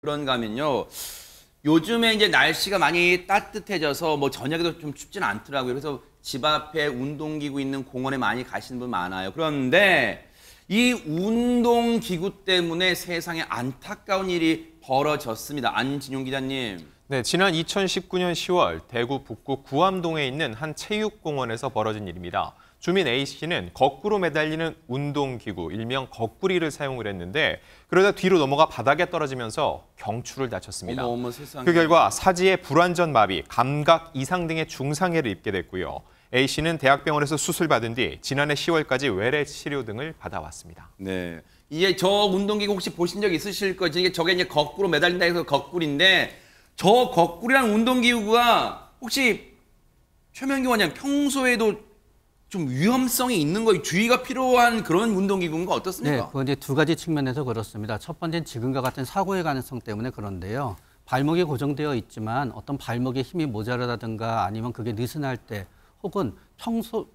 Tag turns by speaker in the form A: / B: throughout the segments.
A: 그런가 하면요. 요즘에 이제 날씨가 많이 따뜻해져서 뭐 저녁에도 좀 춥진 않더라고요. 그래서 집 앞에 운동기구 있는 공원에 많이 가시는 분 많아요. 그런데 이 운동기구 때문에 세상에 안타까운 일이 벌어졌습니다. 안진용 기자님.
B: 네, 지난 2019년 10월 대구 북구 구암동에 있는 한 체육공원에서 벌어진 일입니다. 주민 A씨는 거꾸로 매달리는 운동기구, 일명 거꾸리를 사용을 했는데 그러다 뒤로 넘어가 바닥에 떨어지면서 경추를 다쳤습니다.
A: 어머, 세상에.
B: 그 결과 사지의 불완전 마비, 감각 이상 등의 중상해를 입게 됐고요. A씨는 대학병원에서 수술받은 뒤 지난해 10월까지 외래 치료 등을 받아왔습니다.
A: 네. 이게 저 운동기구 혹시 보신 적 있으실 거죠? 저게 이제 거꾸로 매달린다 해서 거꾸리인데 저 거꾸리라는 운동기구가 혹시 최명기 원장 평소에도 좀 위험성이 있는 거예요? 주의가 필요한 그런 운동기구인가 어떻습니까?
C: 네, 그건 이제 두 가지 측면에서 그렇습니다. 첫 번째는 지금과 같은 사고의 가능성 때문에 그런데요. 발목이 고정되어 있지만 어떤 발목에 힘이 모자라다든가 아니면 그게 느슨할 때 혹은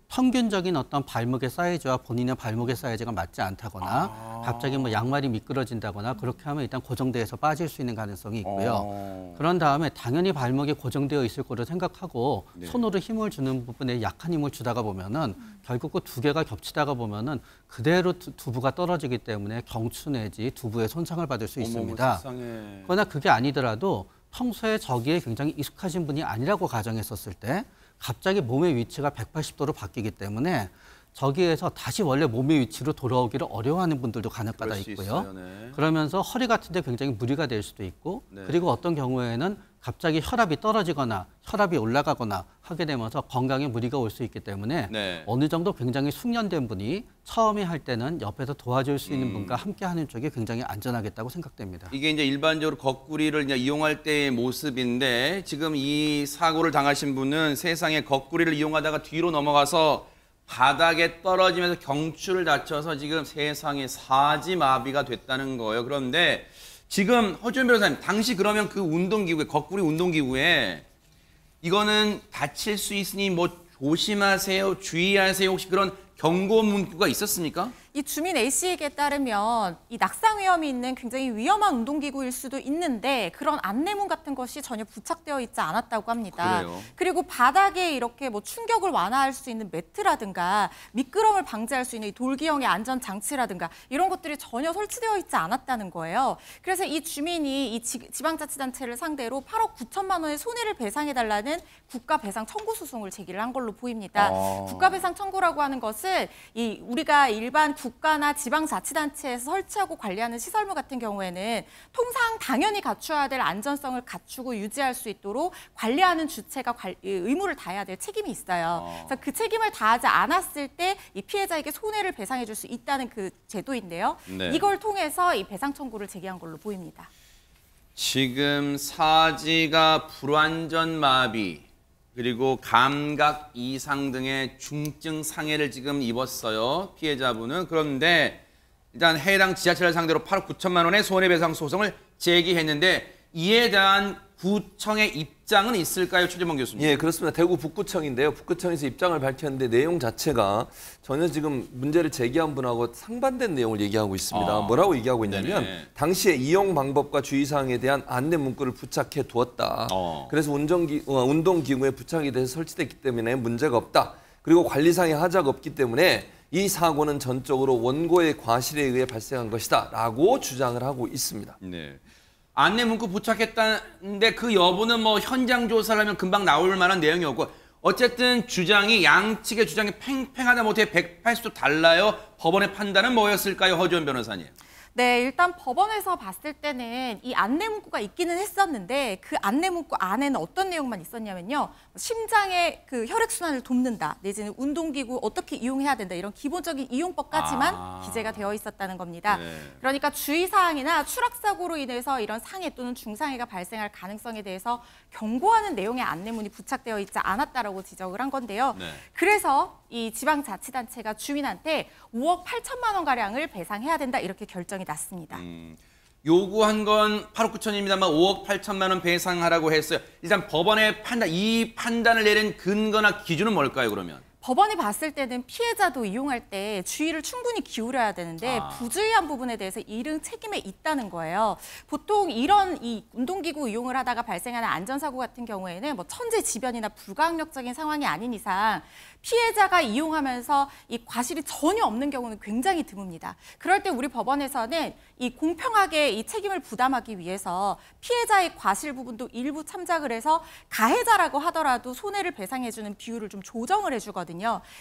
C: 평균적인 어떤 발목의 사이즈와 본인의 발목의 사이즈가 맞지 않다거나 갑자기 뭐 양말이 미끄러진다거나 그렇게 하면 일단 고정대에서 빠질 수 있는 가능성이 있고요. 그런 다음에 당연히 발목이 고정되어 있을 거로 생각하고
A: 네.
C: 손으로 힘을 주는 부분에 약한 힘을 주다가 보면은 결국 그 두 개가 겹치다가 보면은 그대로 두부가 떨어지기 때문에 경추 내지 두부에 손상을 받을 수 있습니다.
A: 세상에.
C: 그러나 그게 아니더라도 평소에 저기에 굉장히 익숙하신 분이 아니라고 가정했었을 때 갑자기 몸의 위치가 180도로 바뀌기 때문에 저기에서 다시 원래 몸의 위치로 돌아오기를 어려워하는 분들도 간혹가다 있고요.
A: 네.
C: 그러면서 허리 같은 데 굉장히 무리가 될 수도 있고
A: 네.
C: 그리고 어떤 경우에는 갑자기 혈압이 떨어지거나 혈압이 올라가거나 하게 되면서 건강에 무리가 올 수 있기 때문에
A: 네.
C: 어느 정도 굉장히 숙련된 분이 처음에 할 때는 옆에서 도와줄 수 있는 분과 함께 하는 쪽이 굉장히 안전하겠다고 생각됩니다.
A: 이게 이제 일반적으로 거꾸리를 이제 이용할 때의 모습인데 지금 이 사고를 당하신 분은 세상에 거꾸리를 이용하다가 뒤로 넘어가서 바닥에 떨어지면서 경추를 다쳐서 지금 세상에 사지마비가 됐다는 거예요. 그런데 지금 허주연 변호사님, 당시 그러면 그 운동기구에, 거꾸리 운동기구에 이거는 다칠 수 있으니 뭐 조심하세요, 주의하세요, 혹시 그런 경고 문구가 있었습니까?
D: 이 주민 A씨에게 따르면 이 낙상 위험이 있는 굉장히 위험한 운동기구일 수도 있는데 그런 안내문 같은 것이 전혀 부착되어 있지 않았다고 합니다.
A: 그래요?
D: 그리고 바닥에 이렇게 뭐 충격을 완화할 수 있는 매트라든가 미끄럼을 방지할 수 있는 이 돌기형의 안전장치라든가 이런 것들이 전혀 설치되어 있지 않았다는 거예요. 그래서 이 주민이 이 지방자치단체를 상대로 8억 9천만 원의 손해를 배상해달라는 국가배상 청구 소송을 제기를 한 걸로 보입니다. 국가배상 청구라고 하는 것은 이 우리가 일반 국가나 지방자치단체에서 설치하고 관리하는 시설물 같은 경우에는 통상 당연히 갖춰야 될 안전성을 갖추고 유지할 수 있도록 관리하는 주체가 의무를 다해야 될 책임이 있어요. 그래서 그 책임을 다하지 않았을 때 이 피해자에게 손해를 배상해 줄 수 있다는 그 제도인데요.
A: 네.
D: 이걸 통해서 이 배상 청구를 제기한 걸로 보입니다.
A: 지금 사지가 불완전 마비 그리고 감각 이상 등의 중증 상해를 지금 입었어요. 피해자분은. 그런데 일단 해당 지자체를 상대로 8억 9천만 원의 손해배상 소송을 제기했는데 이에 대한 구청의 입장은 있을까요? 최재범 교수님.
E: 예, 그렇습니다. 대구 북구청인데요. 북구청에서 입장을 밝혔는데 내용 자체가 전혀 지금 문제를 제기한 분하고 상반된 내용을 얘기하고 있습니다. 뭐라고 얘기하고 있냐면
A: 네네.
E: 당시에 이용 방법과 주의사항에 대한 안내 문구를 부착해 두었다. 그래서 운동기구에 부착이 돼서 설치됐기 때문에 문제가 없다. 그리고 관리상의 하자가 없기 때문에 이 사고는 전적으로 원고의 과실에 의해 발생한 것이다 라고 주장을 하고 있습니다.
A: 네. 안내 문구 부착했다는데 그 여부는 뭐 현장 조사를 하면 금방 나올 만한 내용이었고 어쨌든 주장이 양측의 주장이 팽팽하다 못해 180도 달라요. 법원의 판단은 뭐였을까요? 허주연 변호사님.
D: 네, 일단 법원에서 봤을 때는 이 안내 문구가 있기는 했었는데 그 안내 문구 안에는 어떤 내용만 있었냐면요. 심장의 그 혈액순환을 돕는다, 내지는 운동기구 어떻게 이용해야 된다 이런 기본적인 이용법까지만 기재가 되어 있었다는 겁니다.
A: 네.
D: 그러니까 주의사항이나 추락사고로 인해서 이런 상해 또는 중상해가 발생할 가능성에 대해서 경고하는 내용의 안내문이 부착되어 있지 않았다라고 지적을 한 건데요.
A: 네.
D: 그래서 이 지방자치단체가 주민한테 5억 8천만 원가량을 배상해야 된다 이렇게 결정이 났습니다.
A: 요구한 건 8억 9천입니다만 5억 8천만 원 배상하라고 했어요. 일단 법원의 판단, 이 판단을 내린 근거나 기준은 뭘까요, 그러면?
D: 법원이 봤을 때는 피해자도 이용할 때 주의를 충분히 기울여야 되는데 부주의한 부분에 대해서 이른 책임에 있다는 거예요. 보통 이런 이 운동기구 이용을 하다가 발생하는 안전사고 같은 경우에는 뭐 천재지변이나 불가항력적인 상황이 아닌 이상 피해자가 이용하면서 이 과실이 전혀 없는 경우는 굉장히 드뭅니다. 그럴 때 우리 법원에서는 이 공평하게 이 책임을 부담하기 위해서 피해자의 과실 부분도 일부 참작을 해서 가해자라고 하더라도 손해를 배상해주는 비율을 좀 조정을 해주거든요.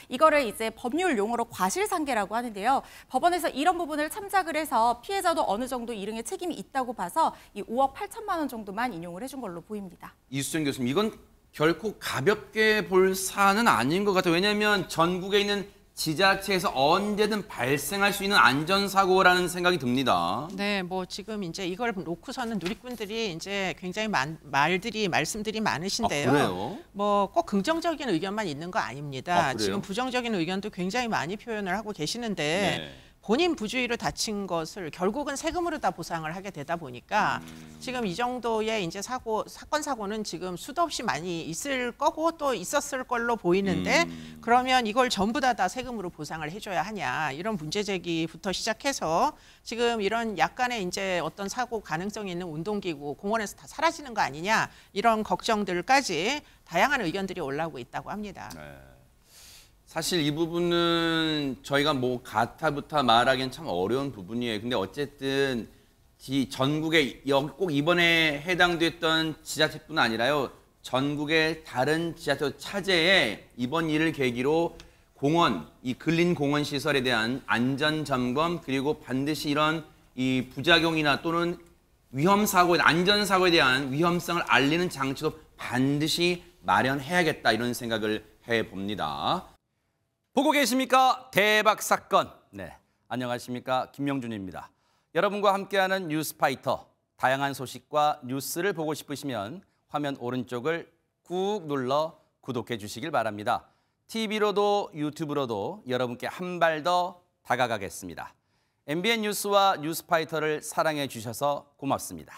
D: 이거를 이제 법률 용어로 과실상계라고 하는데요. 법원에서 이런 부분을 참작을 해서 피해자도 어느 정도 이릉의 책임이 있다고 봐서 이 5억 8천만 원 정도만 인용을 해준 걸로 보입니다.
A: 이수정 교수님, 이건 결코 가볍게 볼 사안은 아닌 것 같아요. 왜냐하면 전국에 있는 지자체에서 언제든 발생할 수 있는 안전사고라는 생각이 듭니다.
F: 네, 뭐 지금 이제 이걸 놓고서는 누리꾼들이 이제 굉장히 말씀들이 많으신데요.
A: 그래요?
F: 뭐 꼭 긍정적인 의견만 있는 거 아닙니다.
A: 그래요?
F: 지금 부정적인 의견도 굉장히 많이 표현을 하고 계시는데
A: 네.
F: 본인 부주의로 다친 것을 결국은 세금으로 다 보상을 하게 되다 보니까 지금 이 정도의 이제 사건 사고는 지금 수도 없이 많이 있을 거고 또 있었을 걸로 보이는데 그러면 이걸 전부 다 세금으로 보상을 해줘야 하냐 이런 문제 제기부터 시작해서 지금 이런 약간의 이제 어떤 사고 가능성이 있는 운동기구 공원에서 다 사라지는 거 아니냐 이런 걱정들까지 다양한 의견들이 올라오고 있다고 합니다.
A: 네. 사실 이 부분은 저희가 뭐 가타부타 말하기는 참 어려운 부분이에요. 근데 어쨌든 전국에 꼭 이번에 해당됐던 지자체뿐 아니라요. 전국의 다른 지자체 차제에 이번 일을 계기로 공원, 이 근린 공원 시설에 대한 안전 점검 그리고 반드시 이런 이 부작용이나 또는 위험 사고에 안전 사고에 대한 위험성을 알리는 장치도 반드시 마련해야겠다 이런 생각을 해 봅니다.
G: 보고 계십니까? 대박 사건. 네, 안녕하십니까? 김명준입니다. 여러분과 함께하는 뉴스파이터. 다양한 소식과 뉴스를 보고 싶으시면 화면 오른쪽을 꾹 눌러 구독해 주시길 바랍니다. TV로도 유튜브로도 여러분께 한 발 더 다가가겠습니다. MBN 뉴스와 뉴스파이터를 사랑해 주셔서 고맙습니다.